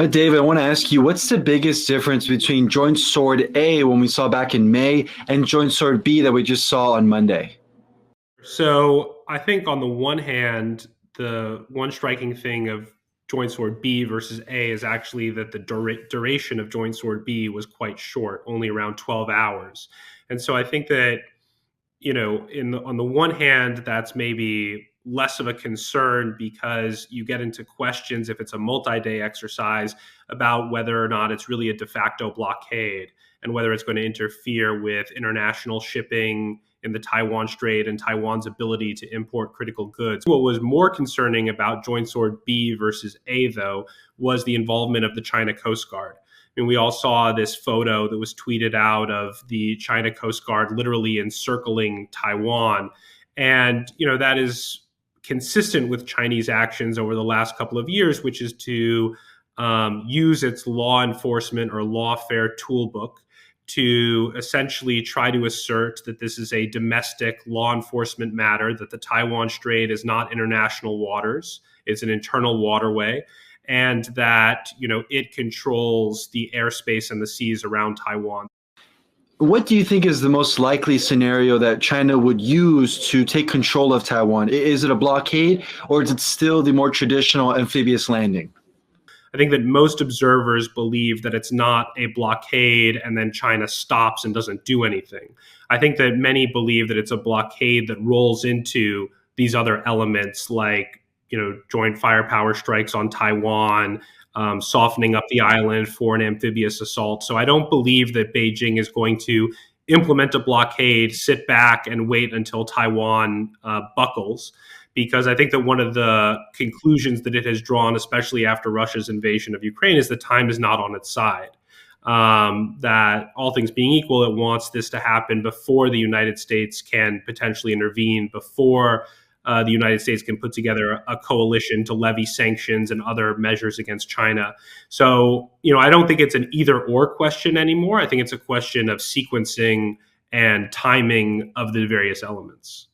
David, I want to ask you, what's the biggest difference between joint sword A, when we saw back in May, and joint sword B that we just saw on Monday? So I think on the one hand, the one striking thing of joint sword B versus A is actually that the duration of joint sword B was quite short, only around 12 hours. And so I think that, on the one hand, that's maybe less of a concern because you get into questions if it's a multi-day exercise about whether or not it's really a de facto blockade and whether it's going to interfere with international shipping in the Taiwan Strait and Taiwan's ability to import critical goods. What was more concerning about joint sword B versus A, though, was the involvement of the China Coast Guard. And we all saw this photo that was tweeted out of the China Coast Guard literally encircling Taiwan. And, that is consistent with Chinese actions over the last couple of years, which is to use its law enforcement or lawfare toolbook to essentially try to assert that this is a domestic law enforcement matter, that the Taiwan Strait is not international waters, it's an internal waterway, and that, it controls the airspace and the seas around Taiwan. What do you think is the most likely scenario that China would use to take control of Taiwan? Is it a blockade, or is it still the more traditional amphibious landing? I think that most observers believe that it's not a blockade and then China stops and doesn't do anything. I think that many believe that it's a blockade that rolls into these other elements like, joint firepower strikes on Taiwan, softening up the island for an amphibious assault. So I don't believe that Beijing is going to implement a blockade, sit back and wait until Taiwan buckles, because I think that one of the conclusions that it has drawn, especially after Russia's invasion of Ukraine, is that time is not on its side. That all things being equal, it wants this to happen before the United States can potentially intervene, before the United States can put together a coalition to levy sanctions and other measures against China. So, I don't think it's an either or question anymore. I think it's a question of sequencing and timing of the various elements.